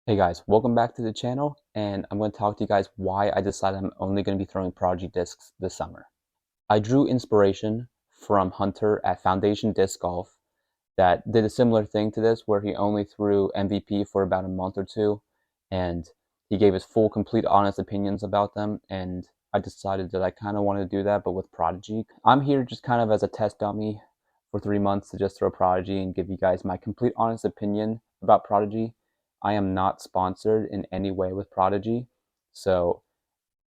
Hey guys, welcome back to the channel, and I'm going to talk to you guys why I decided I'm only going to be throwing Prodigy Discs this summer. I drew inspiration from Hunter at Foundation Disc Golf that did a similar thing to this where he only threw MVP for about a month or two, and he gave his full, complete, honest opinions about them, and I decided that I kind of wanted to do that, but with Prodigy. I'm here just kind of as a test dummy for 3 months to just throw Prodigy and give you guys my complete, honest opinion about Prodigy. I am not sponsored in any way with Prodigy, so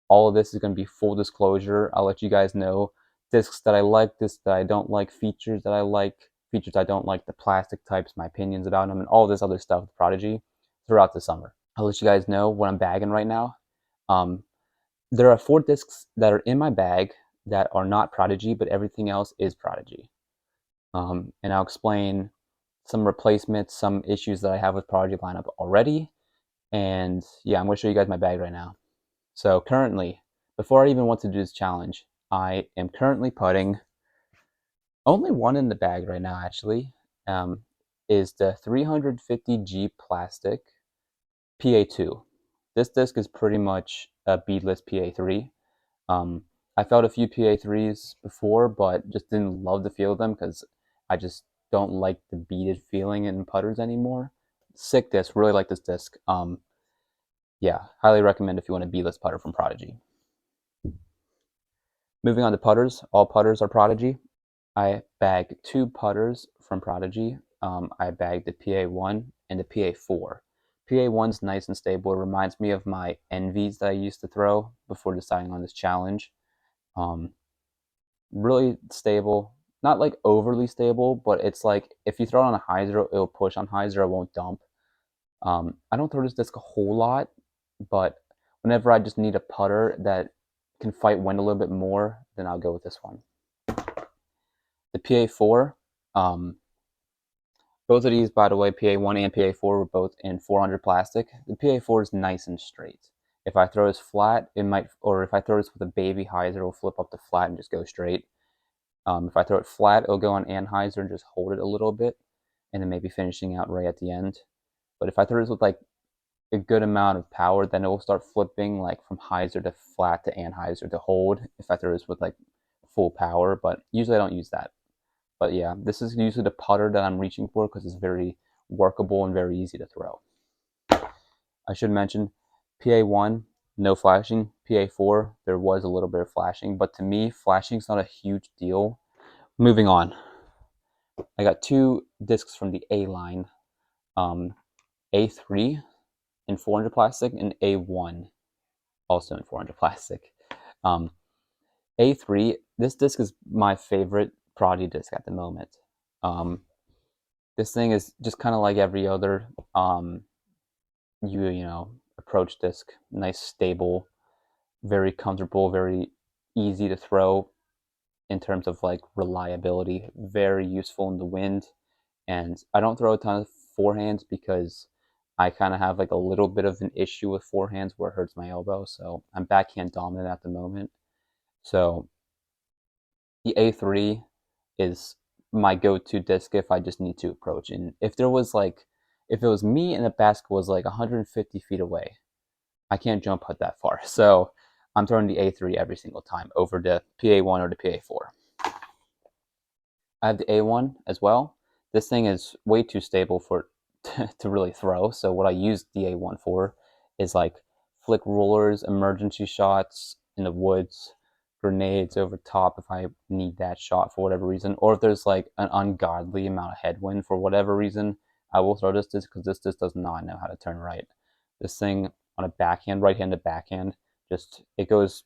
all of this is going to be full disclosure. I'll let you guys know discs that I like, discs that I don't like, features that I like, features I don't like, the plastic types, my opinions about them, and all this other stuff with Prodigy throughout the summer. I'll let you guys know what I'm bagging right now. Um, there are 4 discs that are in my bag that are not Prodigy, but everything else is Prodigy. And I'll explain some replacements, some issues that I have with Prodigy lineup already. And yeah, I'm going to show you guys my bag right now. So currently, before I even want to do this challenge, I am currently putting only one in the bag right now, actually, is the 350G plastic PA2. This disc is pretty much a beadless PA3. I felt a few PA3s before, but just didn't love the feel of them because I just don't like the beaded feeling in putters anymore. Sick disc, really like this disc. Yeah, highly recommend if you want a beadless putter from Prodigy. Moving on to putters, all putters are Prodigy. I bagged 2 putters from Prodigy. I bagged the PA1 and the PA4. PA1's nice and stable. It reminds me of my Envies that I used to throw before deciding on this challenge. Um, really stable, not like overly stable, but it's like if you throw it on a high zero, it'll push on high zero, it won't dump. I don't throw this disc a whole lot, but whenever I just need a putter that can fight wind a little bit more, then I'll go with this one. The PA4, both of these, by the way, PA1 and PA4 were both in 400 plastic. The PA4 is nice and straight. If I throw this flat, it might, or if I throw this with a baby hyzer, it'll flip up to flat and just go straight. If I throw it flat, it'll go on anhyzer and just hold it a little bit, and then maybe finishing out right at the end. But if I throw this with like a good amount of power, then it will start flipping like from hyzer to flat to anhyzer to hold if I throw this with like full power, but usually I don't use that. But yeah, this is usually the putter that I'm reaching for because it's very workable and very easy to throw. I should mention PA1, no flashing. PA4, there was a little bit of flashing, but to me, flashing is not a huge deal. Moving on, I got 2 discs from the A line, A3 in 400 plastic and A1 also in 400 plastic. Um, A3, this disc is my favorite Prodigy disc at the moment. This thing is just kind of like every other you know approach disc. Nice, stable, very comfortable, very easy to throw in terms of like reliability. Very useful in the wind, and I don't throw a ton of forehands because I kind of have like a little bit of an issue with forehands where it hurts my elbow. So I'm backhand dominant at the moment. So the A3 is my go-to disc if I just need to approach. And if there was like, if it was me and the basket was like 150 feet away, I can't jump putt that far. So I'm throwing the A3 every single time over the PA1 or the PA4. I have the A1 as well. This thing is way too stable for to really throw. So what I use the A1 for is like flick rollers, emergency shots in the woods, grenades over top if I need that shot for whatever reason, or if there's like an ungodly amount of headwind for whatever reason, I will throw this disc because this disc does not know how to turn right. This thing on a backhand, right-handed backhand, just it goes.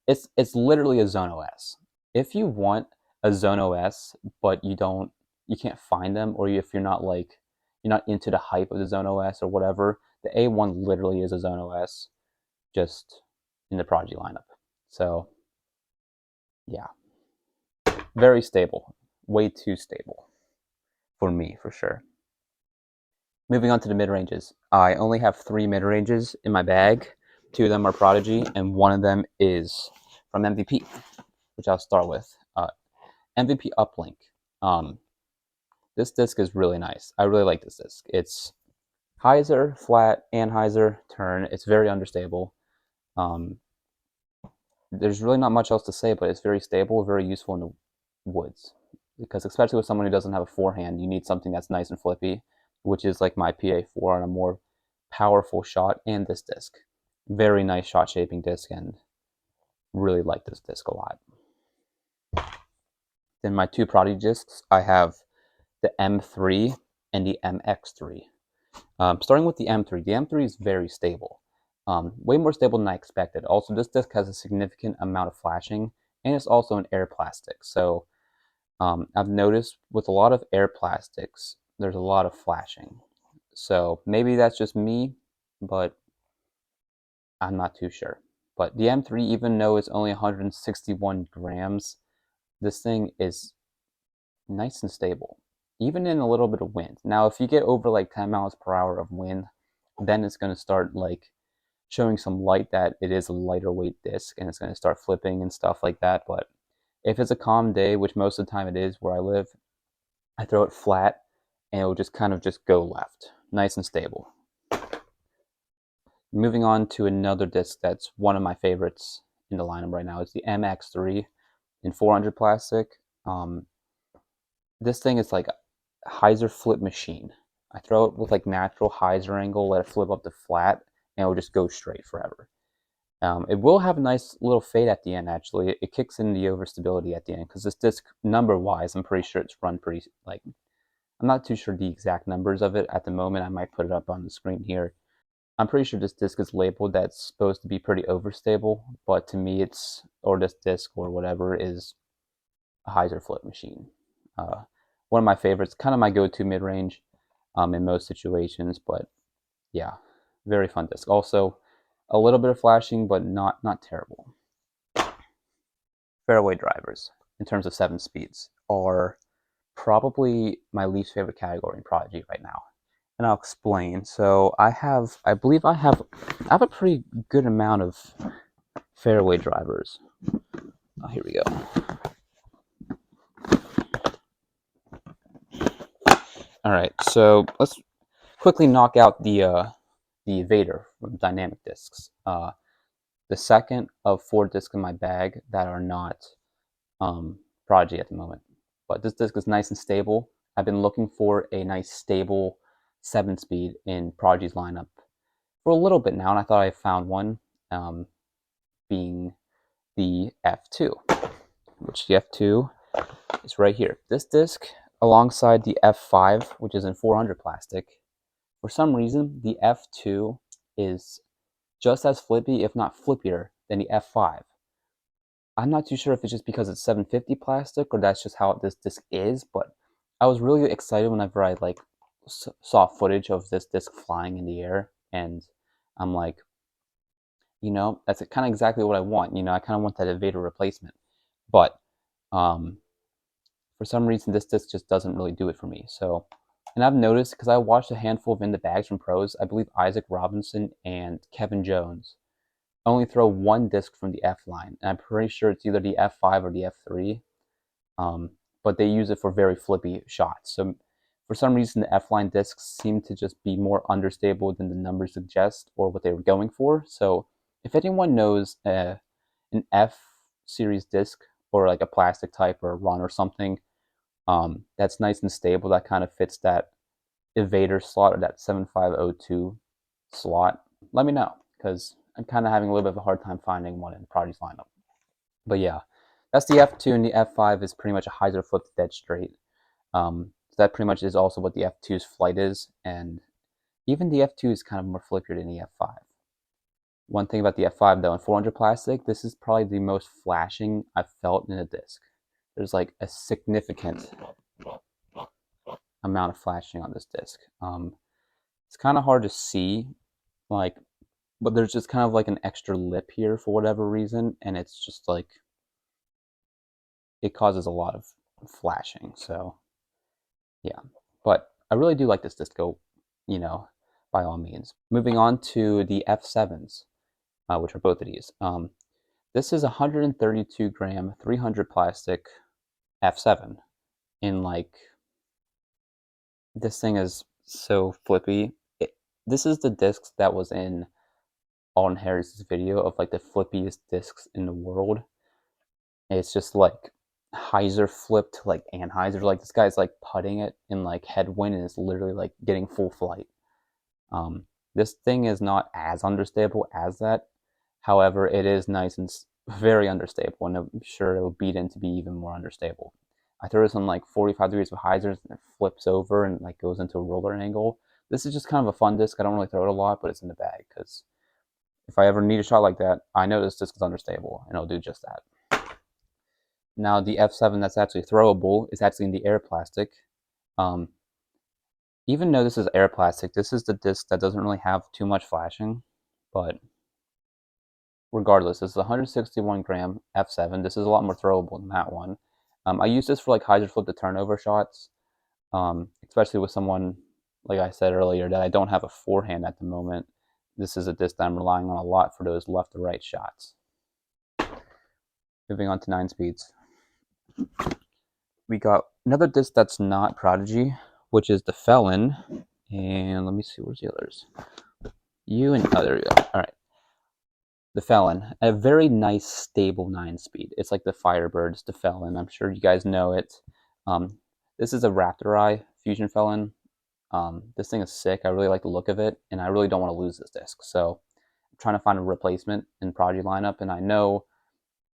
It's literally a zone OS. If you want a zone OS, but you can't find them, or if you're not like you're not into the hype of the zone OS or whatever, the A1 literally is a zone OS, just in the Prodigy lineup. So yeah, very stable, way too stable for me for sure. Moving on to the mid ranges, I only have 3 mid ranges in my bag. 2 of them are Prodigy, and 1 of them is from MVP, which I'll start with. MVP Uplink. This disc is really nice. I really like this disc. It's hyzer, flat, anhyzer, turn. It's very understable. Um, there's really not much else to say, but it's very stable, very useful in the woods. Because especially with someone who doesn't have a forehand, you need something that's nice and flippy, which is like my PA4 on a more powerful shot, and this disc. Very nice shot shaping disc, and really like this disc a lot. Then my two Prodigy discs, I have the M3 and the MX3. Starting with the M3, the M3 is very stable. Way more stable than I expected. Also, this disc has a significant amount of flashing, and it's also an air plastic. So I've noticed with a lot of air plastics, there's a lot of flashing. So maybe that's just me, but I'm not too sure. But the M3, even though it's only 161 grams, this thing is nice and stable, even in a little bit of wind. Now, if you get over like 10 miles per hour of wind, then it's going to start like showing some light that it is a lighter weight disc, and it's going to start flipping and stuff like that. But if it's a calm day, which most of the time it is where I live, I throw it flat and it will just kind of just go left, nice and stable. Moving on to another disc that's one of my favorites in the lineup right now. It's the MX3 in 400 plastic. This thing is like a hyzer flip machine. I throw it with like natural hyzer angle, let it flip up to flat, and it will just go straight forever. It will have a nice little fade at the end, actually. It kicks in the overstability at the end, because this disc, number-wise, I'm pretty sure it's run pretty, like, I'm not too sure the exact numbers of it at the moment. I might put it up on the screen here. I'm pretty sure this disc is labeled that's supposed to be pretty overstable, but to me it's, or this disc or whatever, is a hyzer flip machine. One of my favorites, kind of my go-to mid-range in most situations, but yeah, very fun disc. Also, a little bit of flashing, but not terrible. Fairway drivers, in terms of 7 speeds, are probably my least favorite category in Prodigy right now. And I'll explain. So I believe I have a pretty good amount of fairway drivers. Oh, here we go. All right, so let's quickly knock out the Evader from Dynamic Discs. The second of 4 discs in my bag that are not Prodigy at the moment. But this disc is nice and stable. I've been looking for a nice stable 7-speed in Prodigy's lineup for a little bit now, and I thought I found one, being the F2, which the F2 is right here. This disc, alongside the F5, which is in 400 plastic, for some reason, the F2 is just as flippy, if not flippier, than the F5. I'm not too sure if it's just because it's 750 plastic or that's just how this disc is, but I was really excited whenever I like saw footage of this disc flying in the air, and I'm like, that's kind of exactly what I want. I kind of want that Evader replacement, but for some reason this disc just doesn't really do it for me. So, and I've noticed, because I watched a handful of In the Bags from pros, I believe Isaac Robinson and Kevin Jones only throw one disc from the F line, and I'm pretty sure it's either the F5 or the F3. But they use it for very flippy shots. So for some reason, the F line discs seem to just be more understable than the numbers suggest, or what they were going for. So if anyone knows an F series disc, or like a plastic type or a run or something, that's nice and stable, that kind of fits that Evader slot or that 7502 slot, let me know, because I'm kind of having a little bit of a hard time finding one in Prodigy's lineup. But yeah, that's the F2, and the F5 is pretty much a hyzer flip dead straight. So that pretty much is also what the F2's flight is, and even the F2 is kind of more flippier than the F5. One thing about the F5 though, in 400 plastic, this is probably the most flashing I've felt in a disc. There's like a significant amount of flashing on this disc. It's kind of hard to see, like, but there's just kind of like an extra lip here for whatever reason, and it's just like, it causes a lot of flashing. So yeah, but I really do like this disco, by all means. Moving on to the F7s, which are both of these. This is 132 gram, 300 plastic F7 in like, this thing is so flippy. This is the disc that was in Alden Harris's video of like the flippiest discs in the world. It's just like hyzer flipped like Anheuser. Like this guy's like putting it in like headwind and it's literally like getting full flight. Um, this thing is not as understable as that. However, it is nice and very understable, and I'm sure it'll beat in to be even more understable. I throw this on like 45 degrees of hyzers and it flips over and like goes into a roller angle. This is just kind of a fun disc. I don't really throw it a lot, but it's in the bag because if I ever need a shot like that, I know this disc is understable and it'll do just that. Now the F7 that's actually throwable is actually in the air plastic. Um, even though this is air plastic, this is the disc that doesn't really have too much flashing, but regardless, this is 161 gram F7. This is a lot more throwable than that one. I use this for like hyzer flip to turnover shots, especially with someone, like I said earlier, that I don't have a forehand at the moment. This is a disc that I'm relying on a lot for those left to right shots. Moving on to 9 speeds. We got another disc that's not Prodigy, which is the Felon. And let me see, where's the others? There we go. All right. The Felon, a very nice, stable 9-speed. It's like the Firebirds, the Felon. I'm sure you guys know it. This is a Raptor Eye Fusion Felon. This thing is sick. I really like the look of it, and I really don't want to lose this disc. So I'm trying to find a replacement in Prodigy lineup, and I know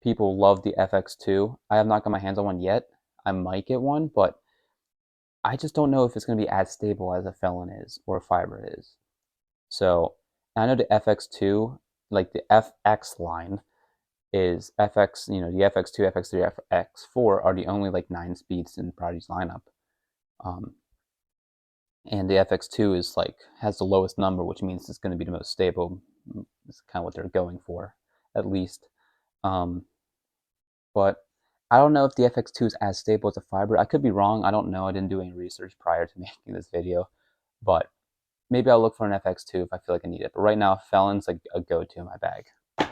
people love the FX2. I have not got my hands on one yet. I might get one, but I just don't know if it's going to be as stable as a Felon is or a Firebird is. So I know the FX2, like the FX line, is FX, the FX2, FX3, FX4 are the only like 9 speeds in Prodigy's lineup. And the FX2 is like has the lowest number, which means it's going to be the most stable. It's kind of what they're going for, at least. But I don't know if the FX2 is as stable as a Fiber. I could be wrong. I don't know. I didn't do any research prior to making this video, but maybe I'll look for an FX2 if I feel like I need it. But right now, Felon's like a go-to in my bag. All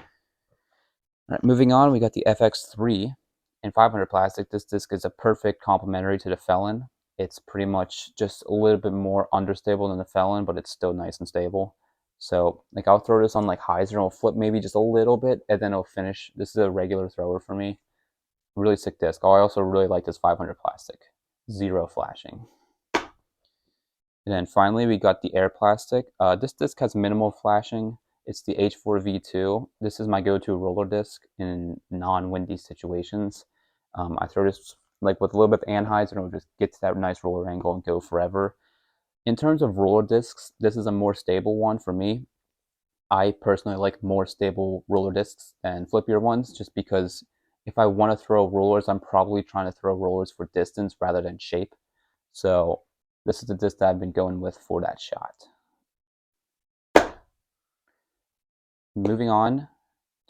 right, moving on, we got the FX3 in 500 plastic. This disc is a perfect complementary to the Felon. It's pretty much just a little bit more understable than the Felon, but it's still nice and stable. So like I'll throw this on like hyzer and it'll flip maybe just a little bit and then it'll finish. This is a regular thrower for me. Really sick disc. Oh, I also really like this 500 plastic. Zero flashing. And then finally we got the air plastic. This disc has minimal flashing. It's the H4V2. This is my go-to roller disc in non-windy situations. I throw this like with a little bit of Anheuser and it'll just get to that nice roller angle and go forever. In terms of roller discs, this is a more stable one for me. I personally like more stable roller discs than flippier ones just because if I want to throw rollers, I'm probably trying to throw rollers for distance rather than shape. So this is the disc that I've been going with for that shot. Moving on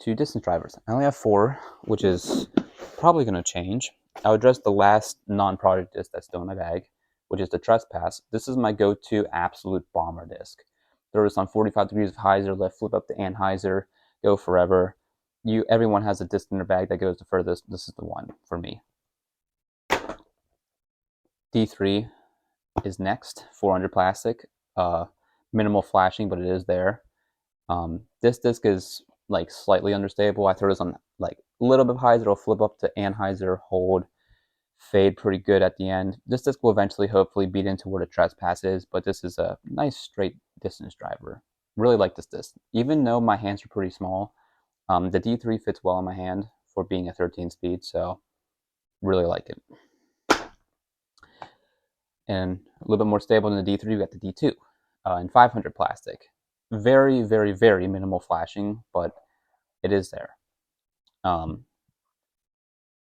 to distance drivers. I only have 4, which is probably going to change. I'll address the last non-Prodigy disc that's still in my bag, which is the Trespass. This is my go-to absolute bomber disc. Throw this on 45 degrees of hyzer, left flip up to Anheuser, go forever. Everyone has a disc in their bag that goes the furthest. This is the one for me. D3 is next, 400 plastic. Minimal flashing, but it is there. This disc is like slightly understable. I throw this on like a little bit hyzer, it'll flip up to Anheuser, hold, fade pretty good at the end. This disc will eventually hopefully beat into where the Trespass is, but this is a nice straight distance driver. Really like this disc. Even though my hands are pretty small, the D3 fits well in my hand for being a 13 speed, so really like it. And a little bit more stable than the D3, we got the D2 in 500 plastic. Very, very, very minimal flashing, but it is there.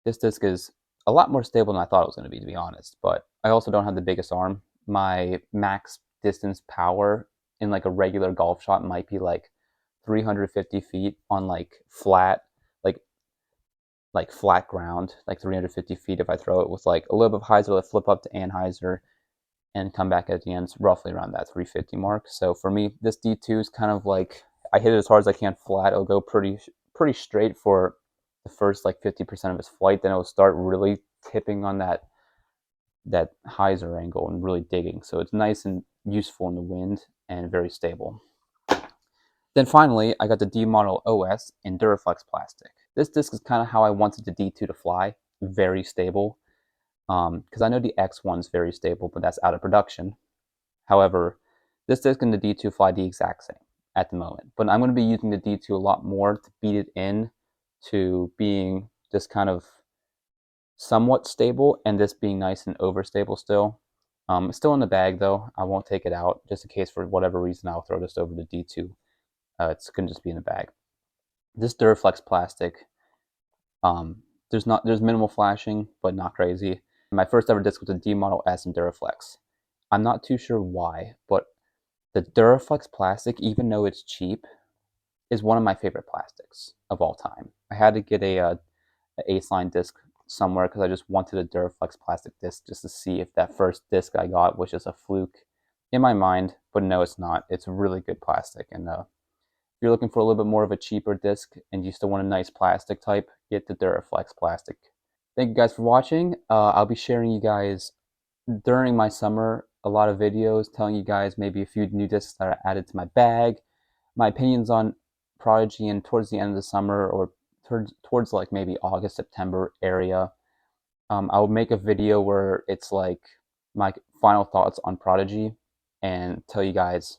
This disc is a lot more stable than I thought it was going to be honest, but I also don't have the biggest arm. My max distance power in like a regular golf shot might be like 350 feet on like flat, like flat ground, like 350 feet if I throw it with like a little bit of hyzer, let flip up to Anheuser and come back at the end roughly around that 350 mark. So for me, this D2 is kind of like, I hit it as hard as I can flat. It'll go pretty straight for the first like 50% of its flight. Then it'll start really tipping on that hyzer angle and really digging. So it's nice and useful in the wind. and very stable. Then finally, I got the D model OS in Duraflex plastic. This disc is kind of how I wanted the D2 to fly, very stable. Because I know the X1 is very stable, but that's out of production. However, this disc and the D2 fly the exact same at the moment. But I'm going to be using the D2 a lot more to beat it in to being just kind of somewhat stable, and this being nice and overstable still. It's still in the bag though. I won't take it out just in case for whatever reason I'll throw this over to D2. It's going to just be in the bag. This Duraflex plastic, there's minimal flashing, but not crazy. My first ever disc was a D Model S in Duraflex. I'm not too sure why, but the Duraflex plastic, even though it's cheap, is one of my favorite plastics of all time. I had to get a Ace-Line disc somewhere because I just wanted a Duraflex plastic disc just to see if that first disc I got was just a fluke in my mind, but no, it's not. It's really good plastic, and if you're looking for a little bit more of a cheaper disc and you still want a nice plastic type, get the Duraflex plastic. Thank you guys for watching. I'll be sharing you guys during my summer a lot of videos telling you guys maybe a few new discs that are added to my bag, my opinions on Prodigy, and towards the end of the summer or towards like maybe August, September area, I'll make a video where it's like my final thoughts on Prodigy and tell you guys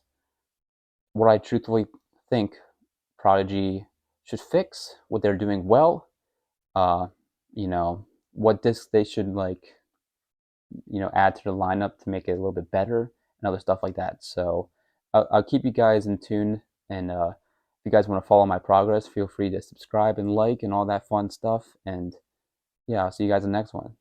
what I truthfully think Prodigy should fix, what they're doing well, uh, you know, what discs they should like, add to the lineup to make it a little bit better and other stuff like that. So I'll keep you guys in tune, and if you guys want to follow my progress, feel free to subscribe and like and all that fun stuff. And yeah, I'll see you guys in the next one.